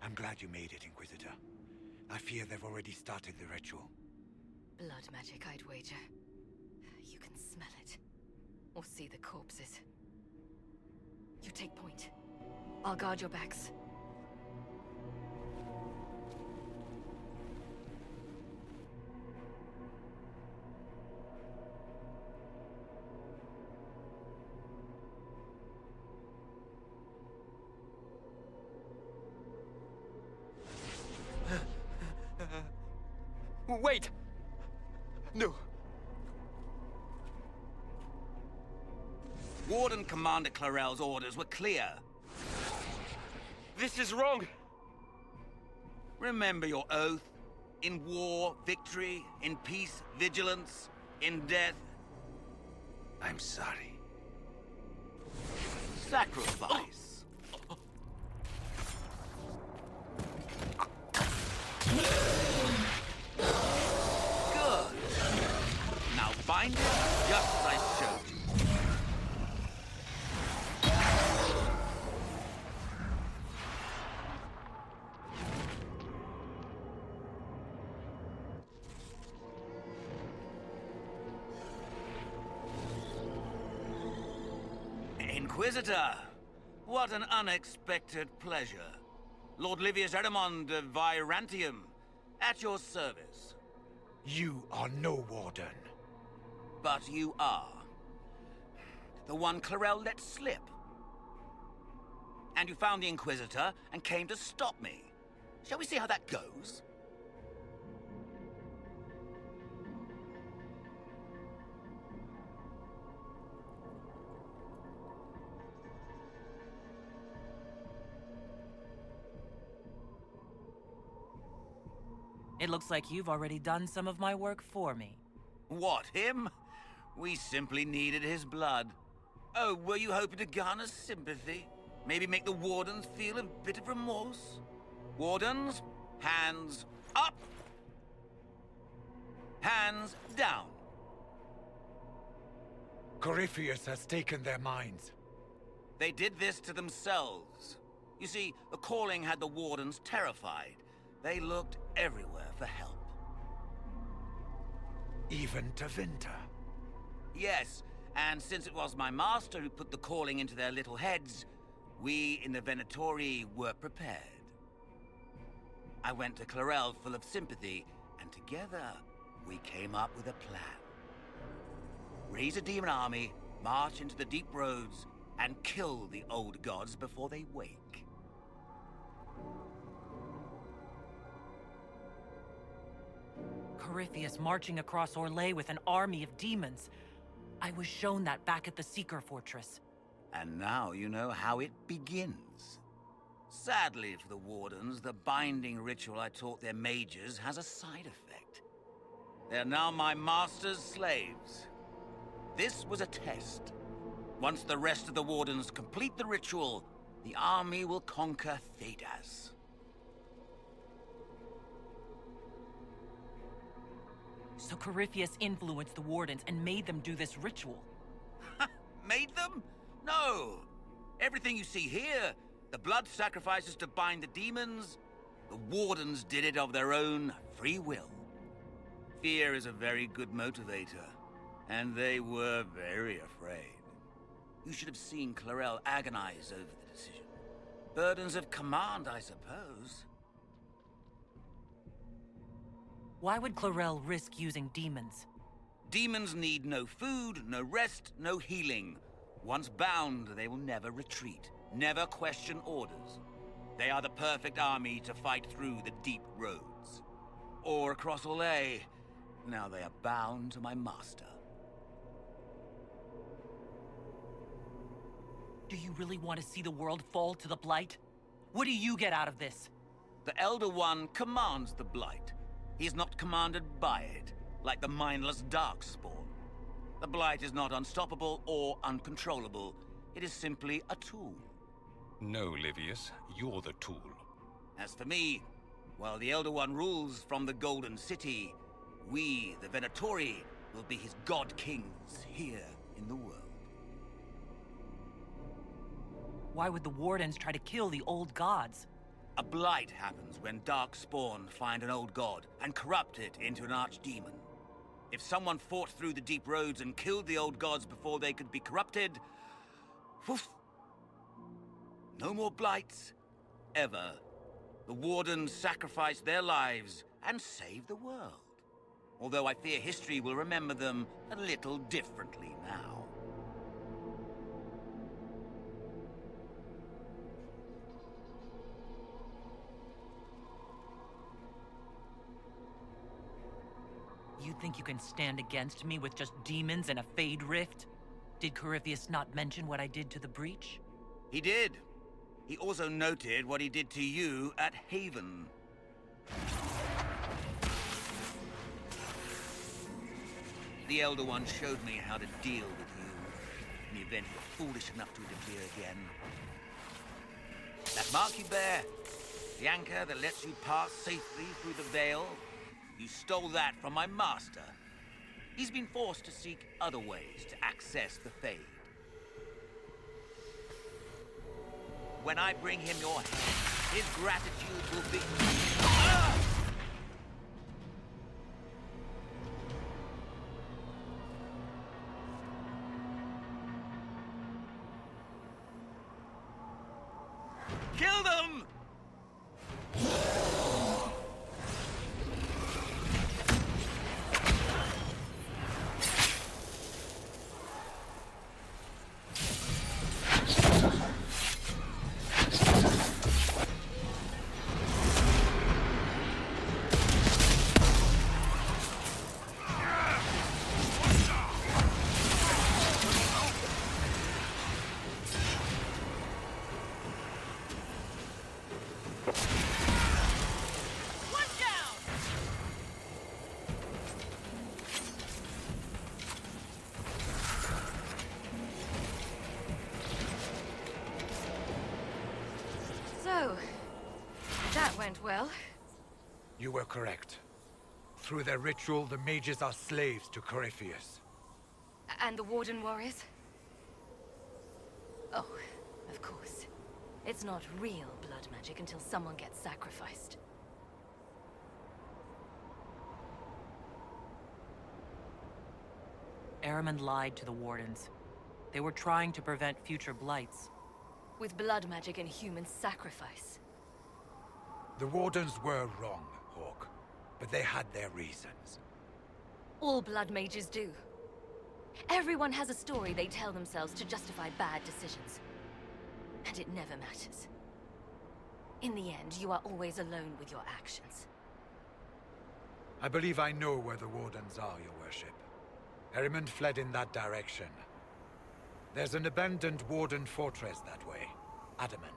I'm glad you made it, Inquisitor. I fear they've already started the ritual. Blood magic, I'd wager. You can smell it. Or see the corpses. You take point. I'll guard your backs. Wait! No. Warden Commander Clarel's orders were clear. This is wrong! Remember your oath. In war, victory. In peace, vigilance. In death, I'm sorry. sacrifice. Good. Now bind it just as I showed you. Inquisitor, what an unexpected pleasure. Lord Livius Erimond of Virantium, at your service. You are no warden. But you are. The one Clarel let slip. And you found the Inquisitor and came to stop me. Shall we see how that goes? It looks like you've already done some of my work for me. What, him? We simply needed his blood. Oh, were you hoping to garner sympathy? Maybe make the Wardens feel a bit of remorse? Wardens, hands up! Hands down! Corypheus has taken their minds. They did this to themselves. You see, the calling had the Wardens terrified. They looked everywhere for help. Even to Vinter. Yes, and since it was my master who put the calling into their little heads, we in the Venatori were prepared. I went to Clarel full of sympathy, and together we came up with a plan. Raise a demon army, march into the deep roads, and kill the old gods before they wake. Corypheus marching across Orlais with an army of demons. I was shown that back at the Seeker Fortress. And now you know how it begins. Sadly for the Wardens, the binding ritual I taught their mages has a side effect. They're now my master's slaves. This was a test. Once the rest of the Wardens complete the ritual, the army will conquer Thedas. So Corypheus influenced the Wardens and made them do this ritual. Made them? No! Everything you see here, the blood sacrifices to bind the demons, the Wardens did it of their own free will. Fear is a very good motivator, and they were very afraid. You should have seen Clarel agonize over the decision. Burdens of command, I suppose. Why would Clarel risk using demons? Demons need no food, no rest, no healing. Once bound, they will never retreat, never question orders. They are the perfect army to fight through the deep roads. Or across Orlais. Now they are bound to my master. Do you really want to see the world fall to the Blight? What do you get out of this? The Elder One commands the Blight. He is not commanded by it, like the mindless Darkspawn. The Blight is not unstoppable or uncontrollable. It is simply a tool. No, Livius, you're the tool. As for me, while the Elder One rules from the Golden City, we, the Venatori, will be his god-kings here in the world. Why would the Wardens try to kill the old gods? A blight happens when dark spawn find an old god and corrupt it into an archdemon. If someone fought through the deep roads and killed the old gods before they could be corrupted, woof, no more blights, ever. The Wardens sacrificed their lives and saved the world. Although I fear history will remember them a little differently now. You think you can stand against me with just demons and a Fade Rift? Did Corypheus not mention what I did to the Breach? He did. He also noted what he did to you at Haven. The Elder One showed me how to deal with you in the event you're foolish enough to interfere again. That mark you bear, the anchor that lets you pass safely through the veil, you stole that from my master. He's been forced to seek other ways to access the Fade. When I bring him your hand, his gratitude will be... Kill them! So, that went well. You were correct. Through their ritual, the mages are slaves to Corypheus. And the Warden warriors? Oh, of course. It's not real blood magic until someone gets sacrificed. Ahriman lied to the Wardens. They were trying to prevent future blights. With blood magic and human sacrifice. The Wardens were wrong, Hawk. But they had their reasons. All blood mages do. Everyone has a story they tell themselves to justify bad decisions. And it never matters. In the end, you are always alone with your actions. I believe I know where the Wardens are, Your Worship. Ahriman fled in that direction. There's an abandoned Warden fortress that way. Adamant.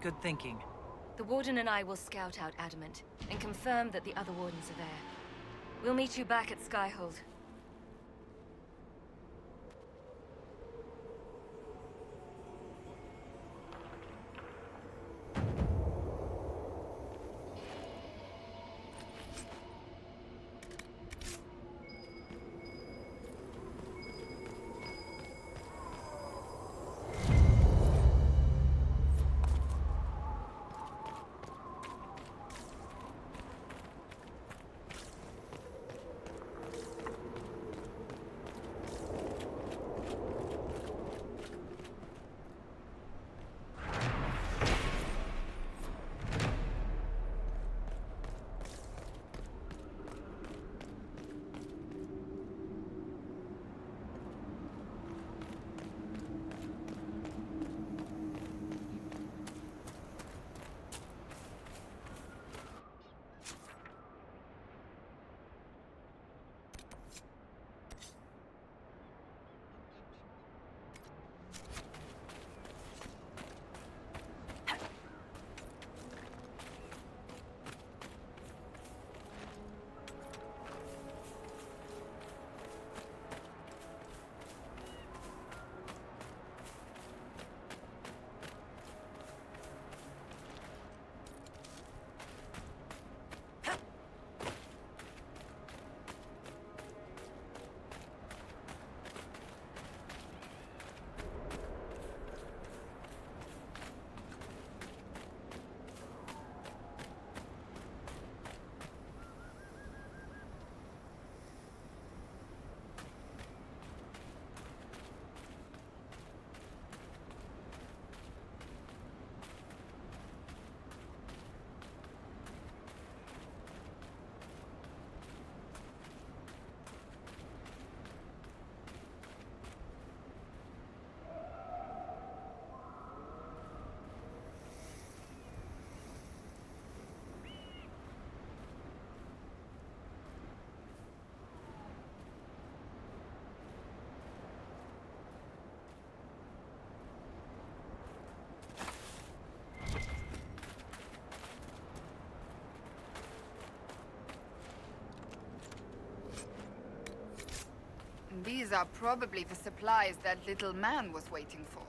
Good thinking. The Warden and I will scout out Adamant and confirm that the other Wardens are there. We'll meet you back at Skyhold. These are probably the supplies that little man was waiting for.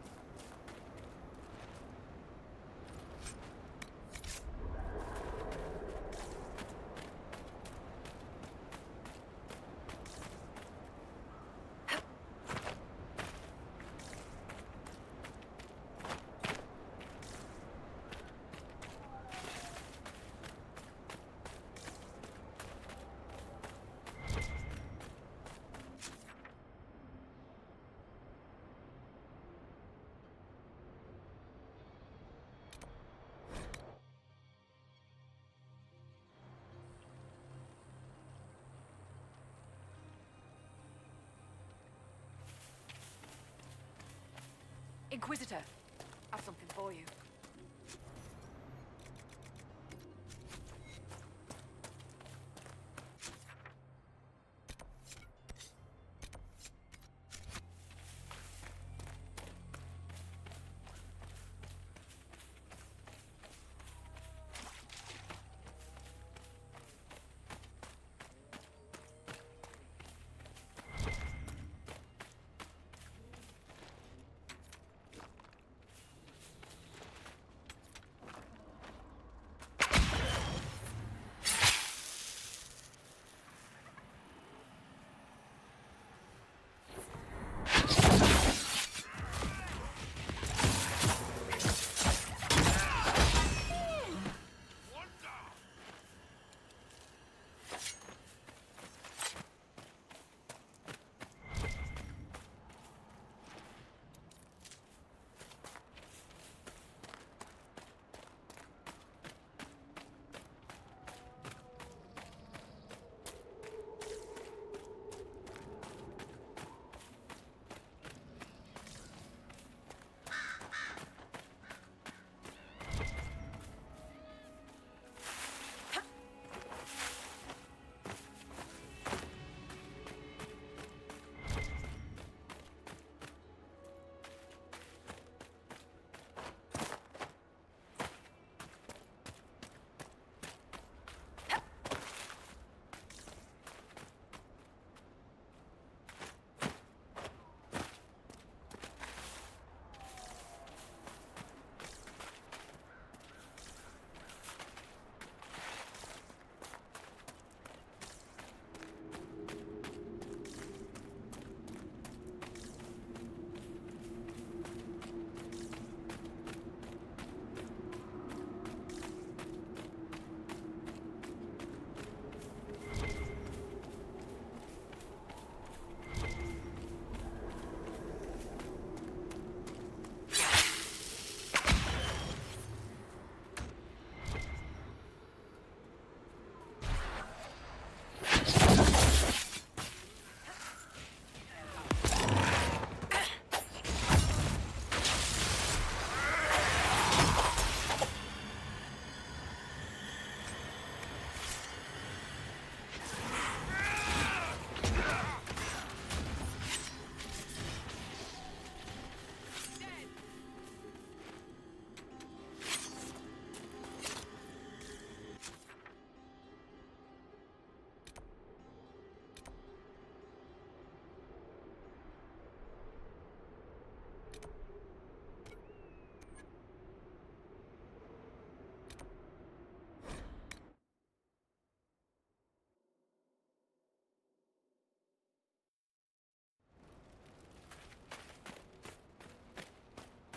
Inquisitor, I've something for you.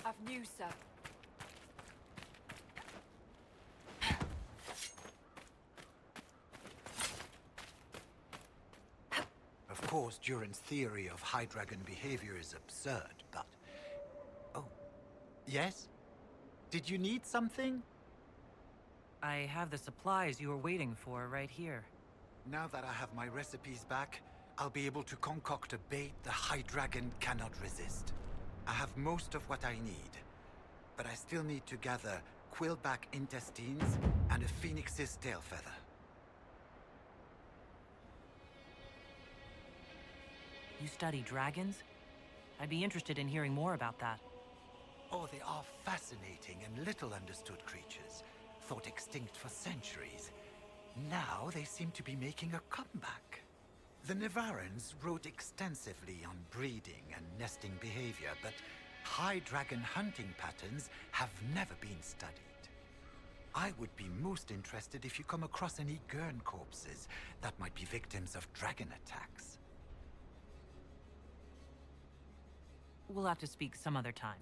I've news, sir. Of course, Duran's theory of High Dragon behavior is absurd, but... Oh. Yes? Did you need something? I have the supplies you were waiting for right here. Now that I have my recipes back, I'll be able to concoct a bait the High Dragon cannot resist. I have most of what I need, but I still need to gather quillback intestines and a phoenix's tail feather. You study dragons? I'd be interested in hearing more about that. Oh, they are fascinating and little understood creatures, thought extinct for centuries. Now they seem to be making a comeback. The Nevarans wrote extensively on breeding and nesting behavior, but high dragon hunting patterns have never been studied. I would be most interested if you come across any Gurn corpses that might be victims of dragon attacks. We'll have to speak some other time.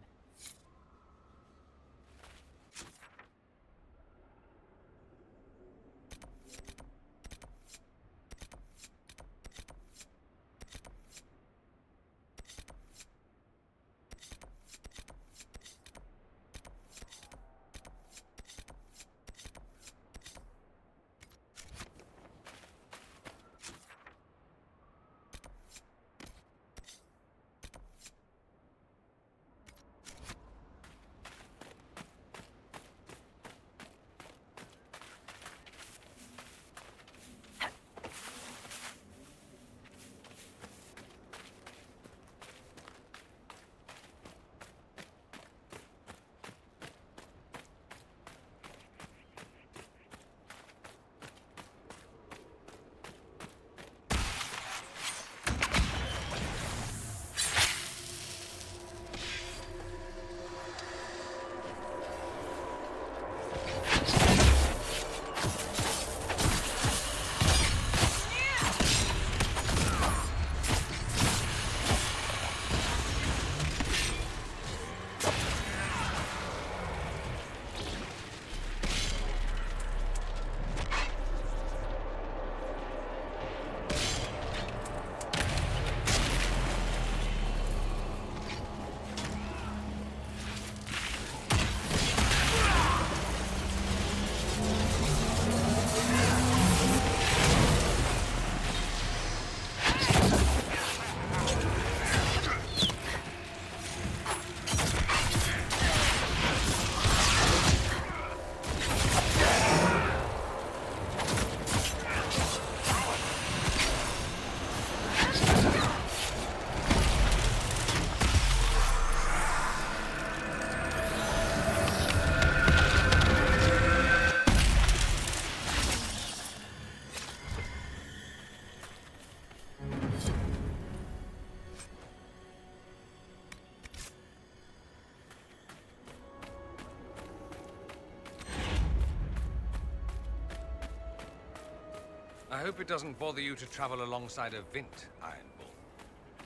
I hope it doesn't bother you to travel alongside a Vint, Iron Bull.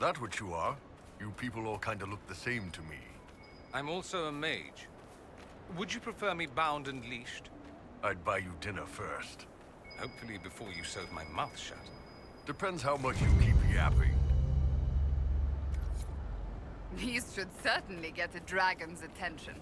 That what you are? You people all kinda look the same to me. I'm also a mage. Would you prefer me bound and leashed? I'd buy you dinner first. Hopefully before you sewed my mouth shut. Depends how much you keep yapping. These should certainly get a dragon's attention.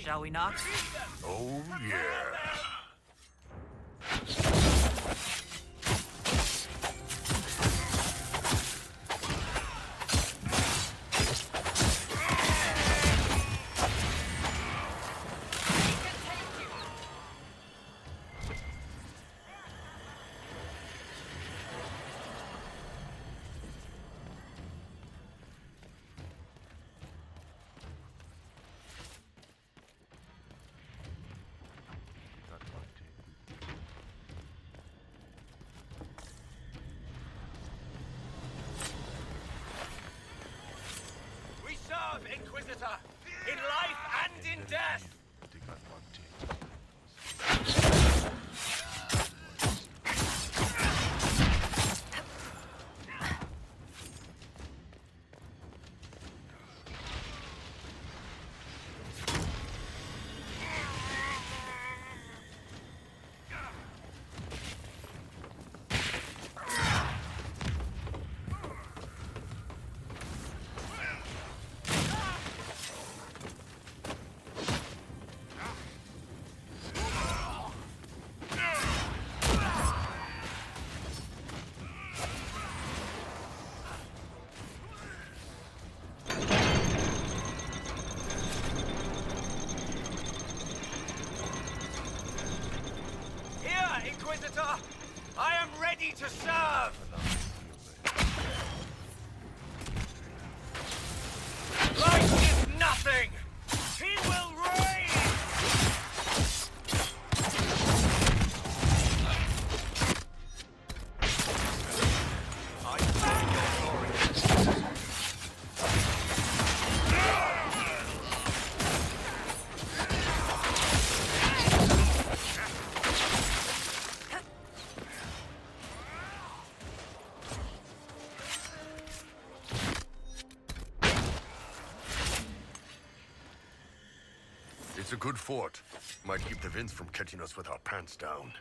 shall we not? Oh, yeah. We serve, Inquisitor, in life and in death. Inquisitor, I am ready to serve! Light is nothing! He will reign! I stand your glory. It's a good fort. Might keep the Vince from catching us with our pants down.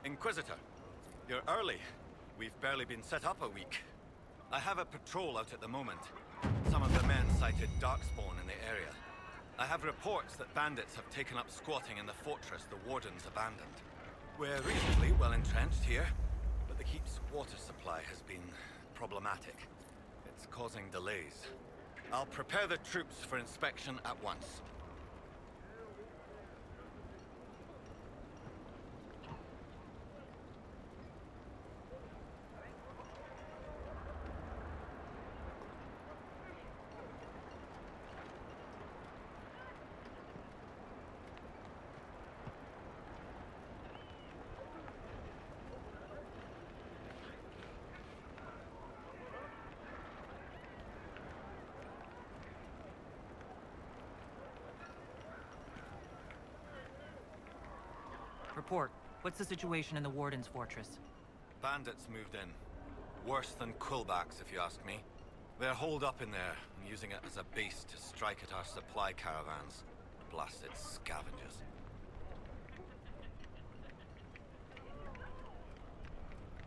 Inquisitor, you're early. We've barely been set up a week. I have a patrol out at the moment. Some of the men sighted Darkspawn in in the area. I have reports that bandits have taken up squatting in the fortress the Wardens abandoned. We're reasonably well entrenched here, but the keep's water supply has been problematic. It's causing delays. I'll prepare the troops for inspection at once. Report. What's the situation in the Warden's fortress? Bandits moved in. Worse than Quillbacks, if you ask me. They're holed up in there, and using it as a base to strike at our supply caravans. Blasted scavengers.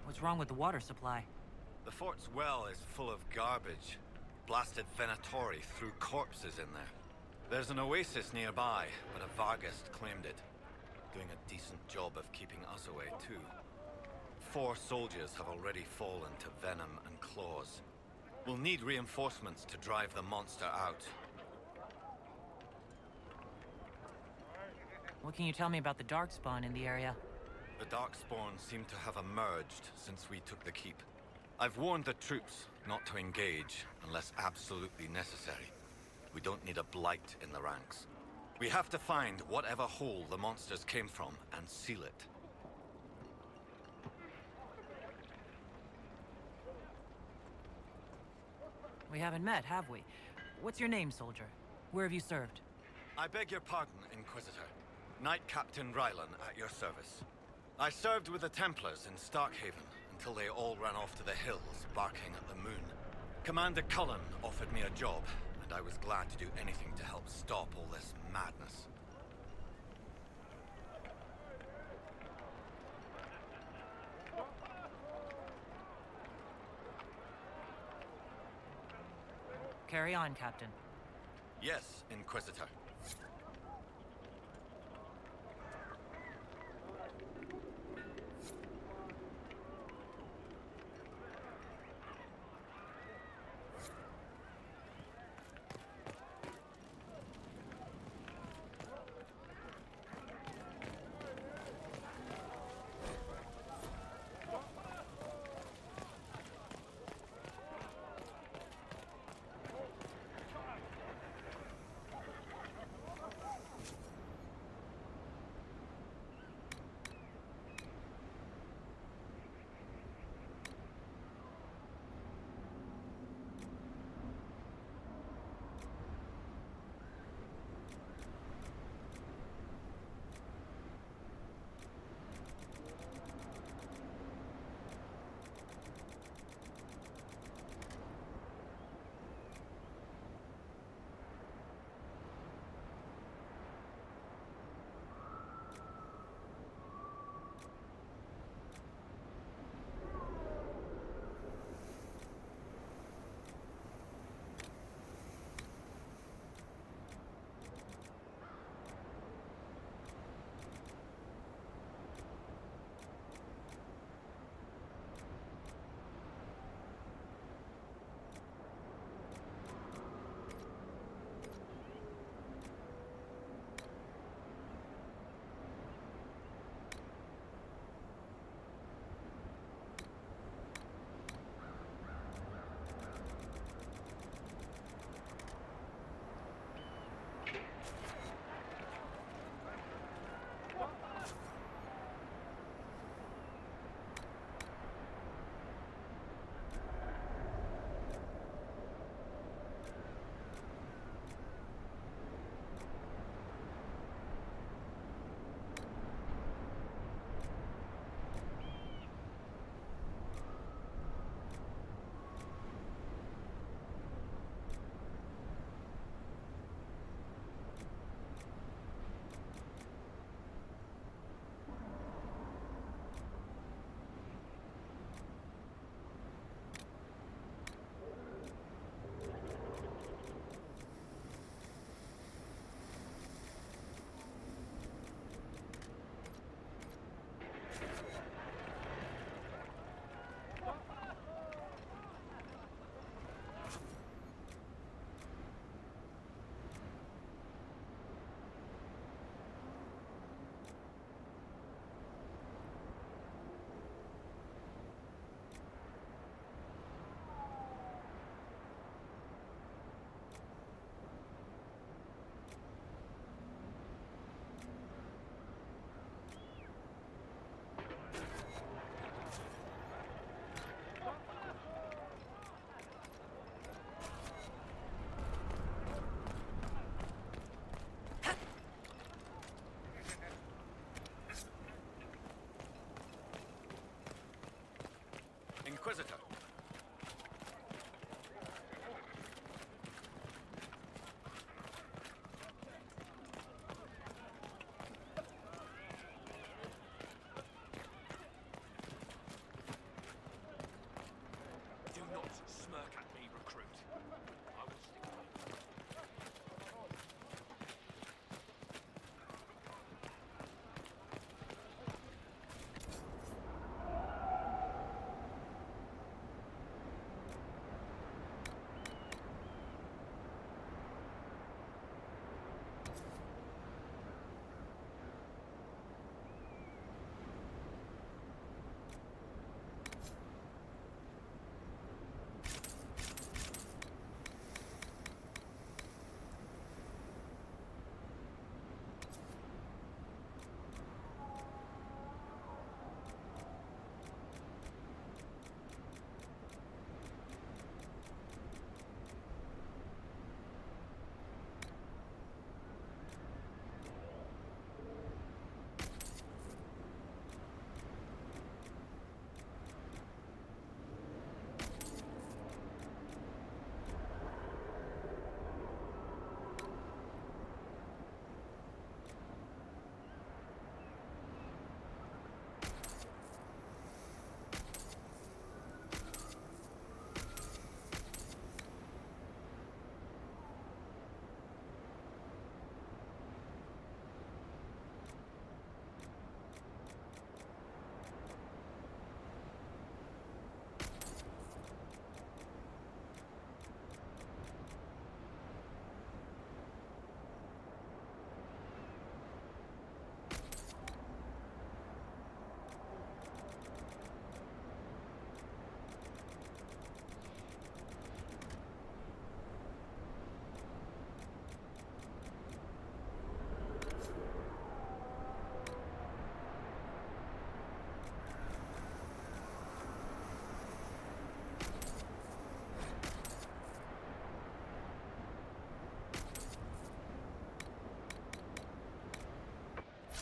What's wrong with the water supply? The fort's well is full of garbage. Blasted Venatori threw corpses in there. There's an oasis nearby, but a Vargist claimed it. Doing a decent job of keeping us away, too. 4 soldiers have already fallen to venom and claws. We'll need reinforcements to drive the monster out. What can you tell me about the Darkspawn in the area? The Darkspawn seem to have emerged since we took the keep. I've warned the troops not to engage unless absolutely necessary. We don't need a blight in the ranks. We have to find whatever hole the monsters came from and seal it. We haven't met, have we? What's your name, soldier? Where have you served? I beg your pardon, Inquisitor. Knight Captain Rylan at your service. I served with the Templars in Starkhaven until they all ran off to the hills, barking at the moon. Commander Cullen offered me a job, and I was glad to do anything to help stop all this madness. Carry on, Captain. Yes, Inquisitor.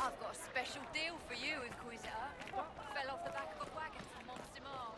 I've got a special deal for you, Inquisitor. Fell off the back of a wagon from Monster Mall.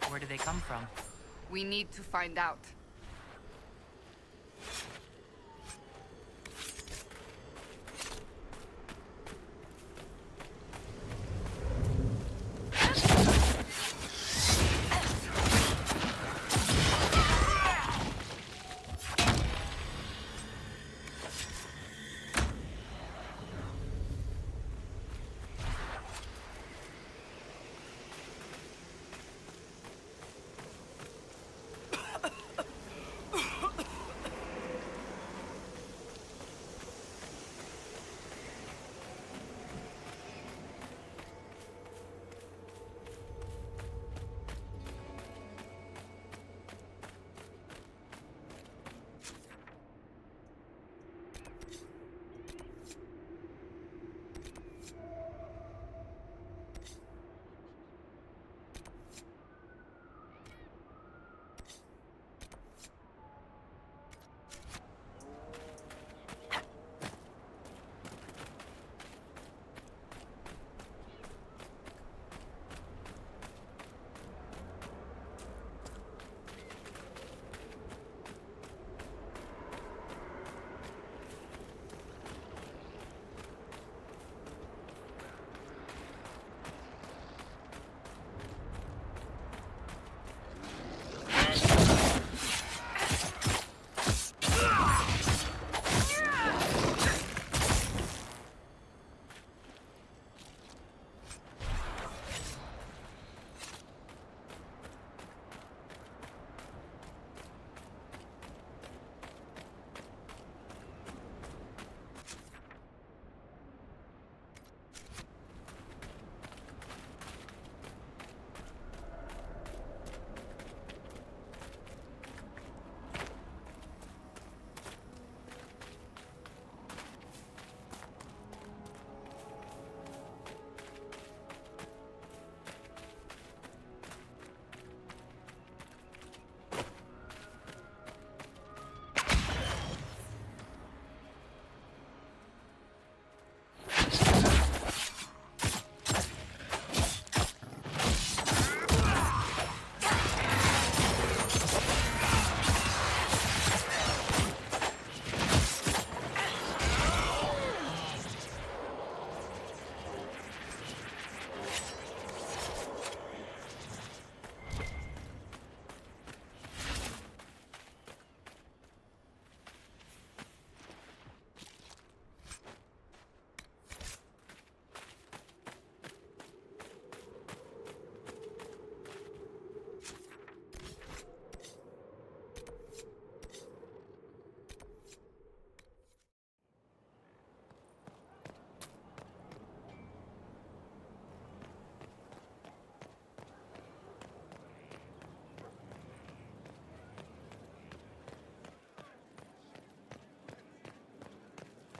Where do they come from? We need to find out.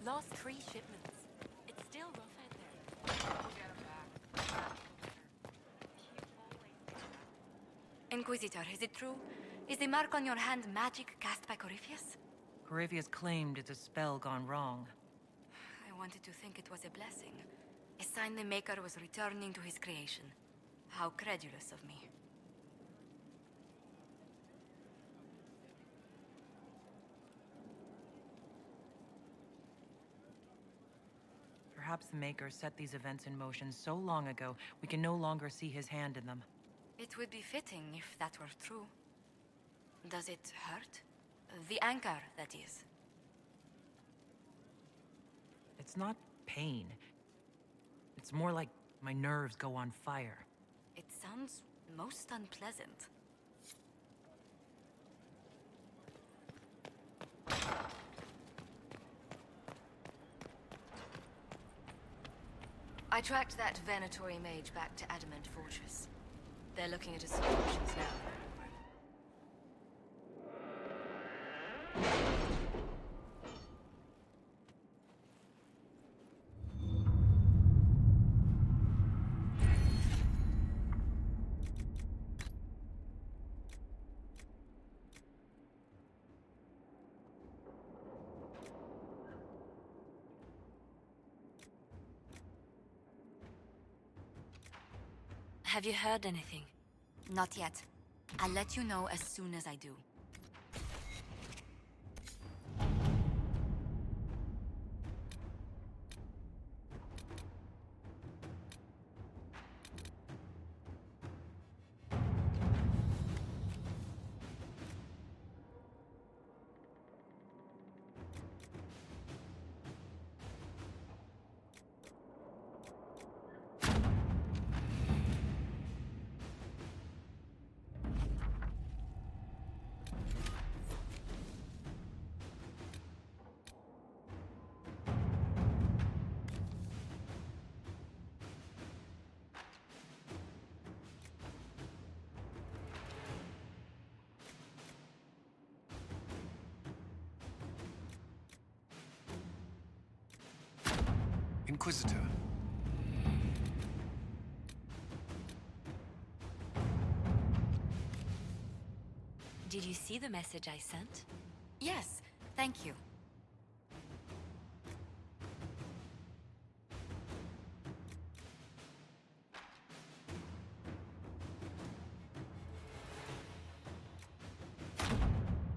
lost 3 shipments. It's still rough out there. Inquisitor, is it true? Is the mark on your hand magic cast by Corypheus? Corypheus claimed it's a spell gone wrong. I wanted to think it was a blessing. A sign the Maker was returning to his creation. How credulous of me. Perhaps the Maker set these events in motion so long ago, we can no longer see his hand in them. It would be fitting if that were true. Does it hurt? The anchor, that is. It's not pain. It's more like my nerves go on fire. It sounds most unpleasant. I tracked that Venatori mage back to Adamant Fortress. They're looking at his options now. Have you heard anything? Not yet. I'll let you know as soon as I do. Inquisitor. Did you see the message I sent? Yes, thank you.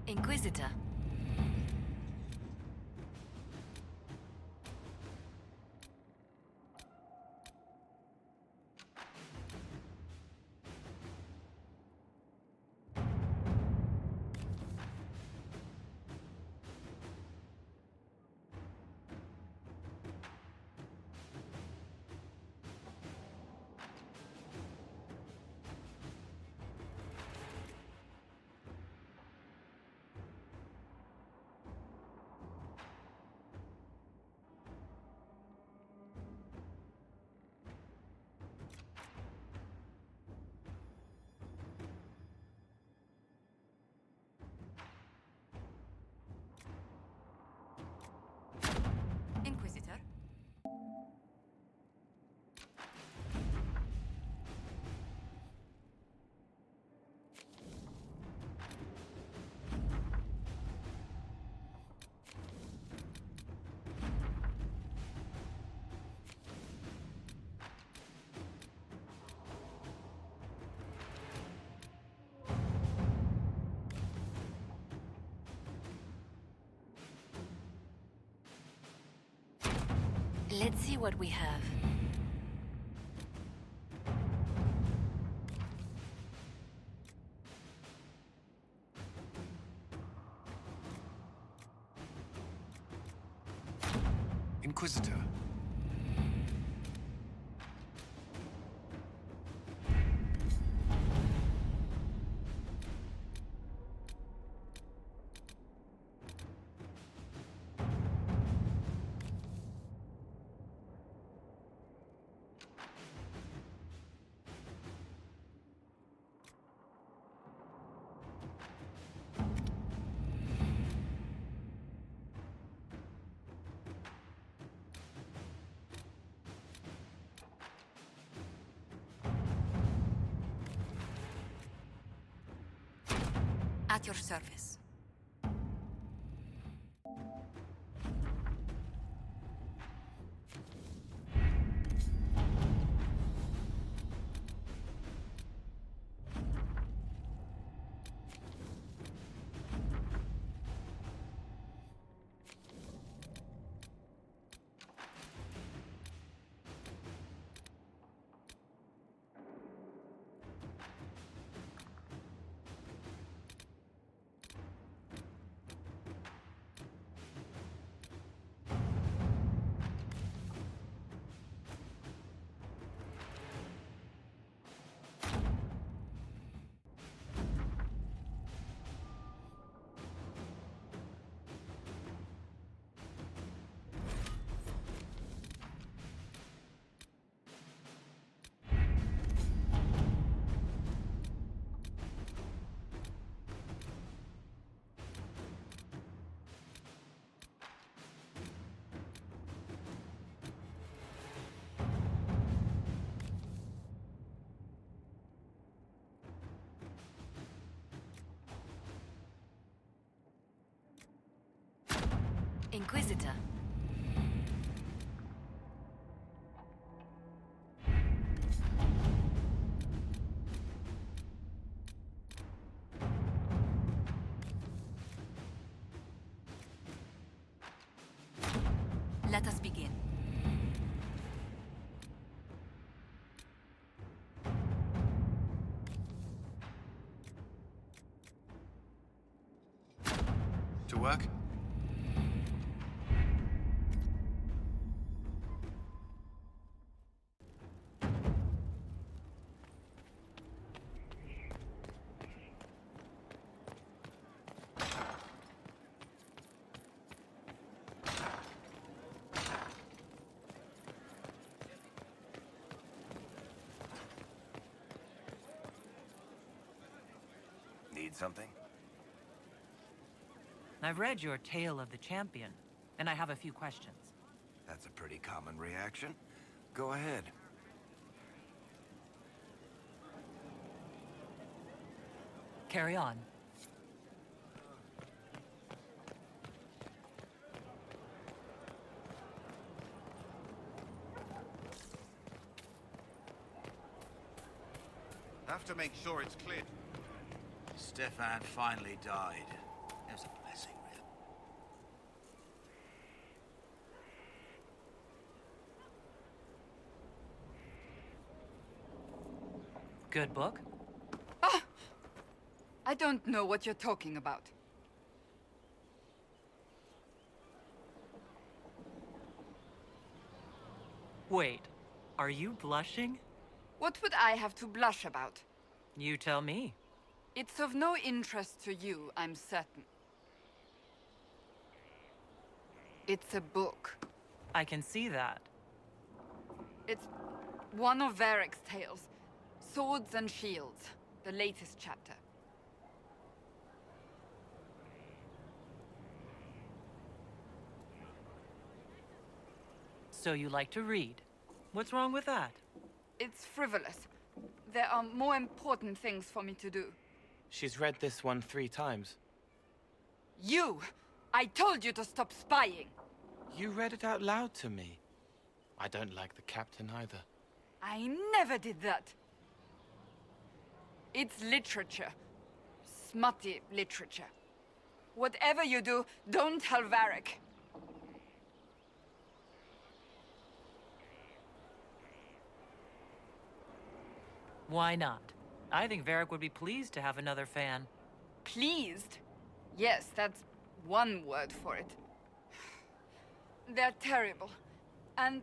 Inquisitor. Inquisitor? Let's see what we have. Inquisitor. At your service. Inquisitor. Let us begin. To work? Need something? I've read your Tale of the Champion, and I have a few questions. That's a pretty common reaction. Go ahead. Carry on. Have to make sure it's clear. Stefan finally died. It was a blessing, really. Good book? I don't know what you're talking about. Wait, are you blushing? What would I have to blush about? You tell me. It's of no interest to you, I'm certain. It's a book. I can see that. It's one of Varric's tales. Swords and Shields, the latest chapter. So you like to read. What's wrong with that? It's frivolous. There are more important things for me to do. She's read this one 3 times. You! I told you to stop spying! You read it out loud to me. I don't like the captain either. I never did that. It's literature. Smutty literature. Whatever you do, don't tell Varric. Why not? I think Varric would be pleased to have another fan. Pleased? Yes, that's one word for it. They're terrible. And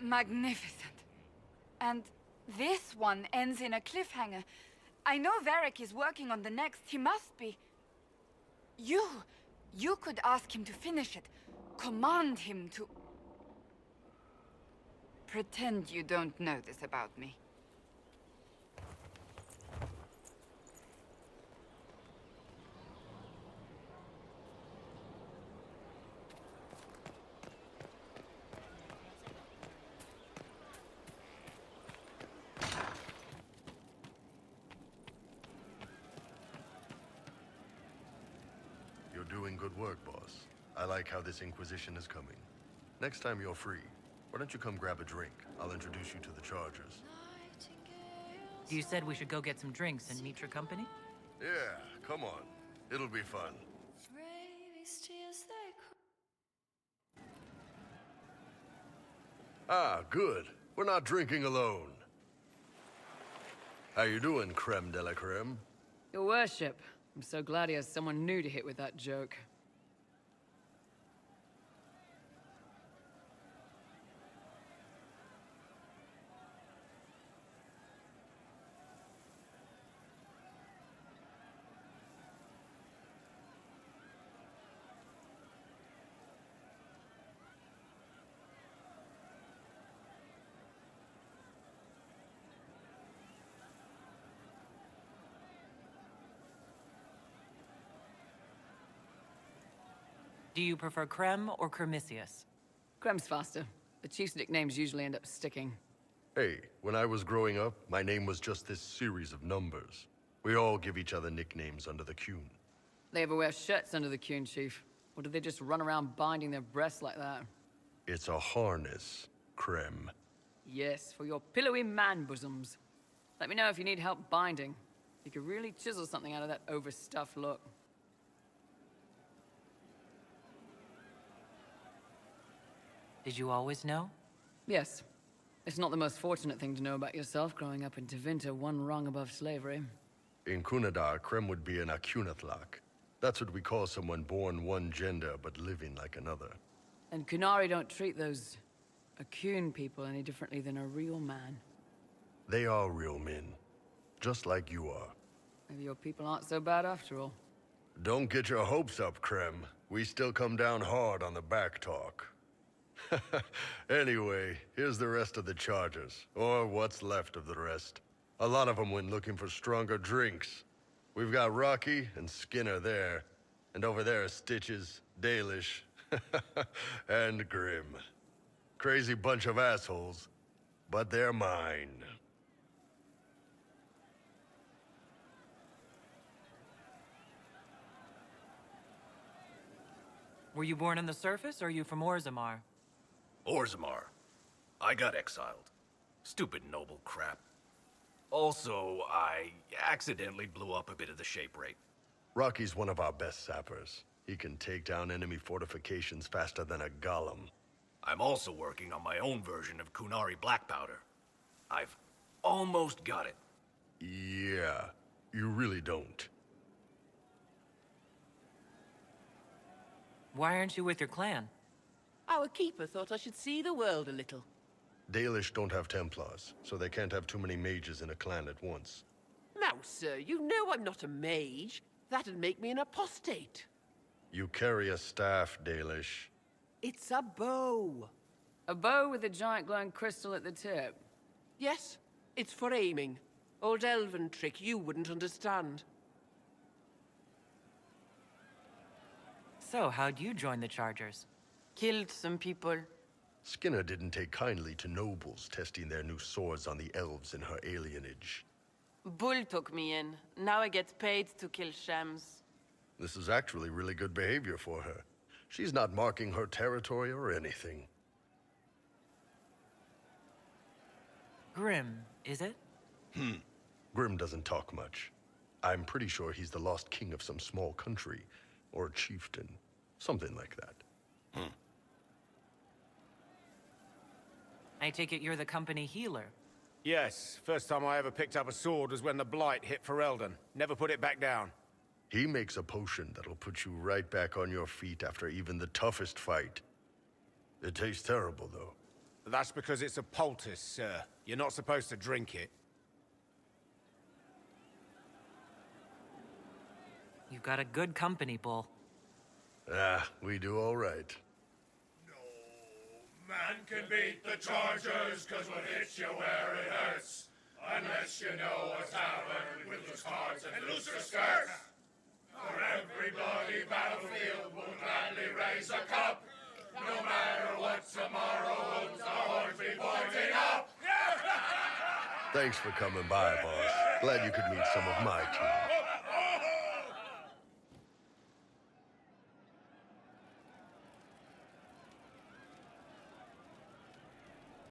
magnificent. And this one ends in a cliffhanger. I know Varric is working on the next. He must be. You could ask him to finish it. Command him to... Pretend you don't know this about me. doing good work, boss. I like how this Inquisition is coming. Next time you're free, why don't you come grab a drink? I'll introduce you to the Chargers. You said we should go get some drinks and meet your company? Yeah, come on. It'll be fun. Ah, good. We're not drinking alone. How you doing, creme de la creme? Your worship. I'm so glad he has someone new to hit with that joke. Do you prefer Creme or Cremisius? Crem's faster. The chief's nicknames usually end up sticking. Hey, when I was growing up, my name was just this series of numbers. We all give each other nicknames under the Qun. They ever wear shirts under the Qun, Chief? Or do they just run around binding their breasts like that? It's a harness, creme. Yes, for your pillowy man bosoms. Let me know if you need help binding. You could really chisel something out of that overstuffed look. Did you always know? Yes. It's not the most fortunate thing to know about yourself growing up in Tevinter, one rung above slavery. In Kunadar, creme would be an Acunatlak. That's what we call someone born one gender but living like another. And Kunari don't treat those Akun people any differently than a real man. They are real men, just like you are. Maybe your people aren't so bad after all. Don't get your hopes up, Creme. We still come down hard on the back talk. Anyway, here's the rest of the Chargers, or what's left of the rest. A lot of them went looking for stronger drinks. We've got Rocky and Skinner there, and over there are Stitches, Dalish, and Grim. Crazy bunch of assholes, but they're mine. Were you born on the surface, or are you from Orzammar? Orzammar. I got exiled. Stupid noble crap. Also, I accidentally blew up a bit of the shape rate. Rocky's one of our best sappers. He can take down enemy fortifications faster than a golem. I'm also working on my own version of Kunari black powder. I've almost got it. Yeah, you really don't. Why aren't you with your clan? Our keeper thought I should see the world a little. Dalish don't have Templars, so they can't have too many mages in a clan at once. Now, sir, you know I'm not a mage. That'd make me an apostate. You carry a staff, Dalish. It's a bow. A bow with a giant glowing crystal at the tip? Yes, it's for aiming. Old elven trick you wouldn't understand. So, how'd you join the Chargers? Killed some people. Skinner didn't take kindly to nobles testing their new swords on the elves in her alienage. Bull took me in. Now I get paid to kill shams. This is actually really good behavior for her. She's not marking her territory or anything. Grim, is it? Grim doesn't talk much. I'm pretty sure he's the lost king of some small country, or chieftain. Something like that. I take it you're the company healer. Yes, first time I ever picked up a sword was when the Blight hit Ferelden. Never put it back down. He makes a potion that'll put you right back on your feet after even the toughest fight. It tastes terrible, though. That's because it's a poultice, sir. You're not supposed to drink it. You've got a good company, Bull. Ah, we do all right. Man can beat the Chargers, cause what hits you where it hurts. Unless you know a tavern with loose cards and looser skirts. For every bloody battlefield will gladly raise a cup. No matter what tomorrow holds, the horns be pointing up. Thanks for coming by, boss. Glad you could meet some of my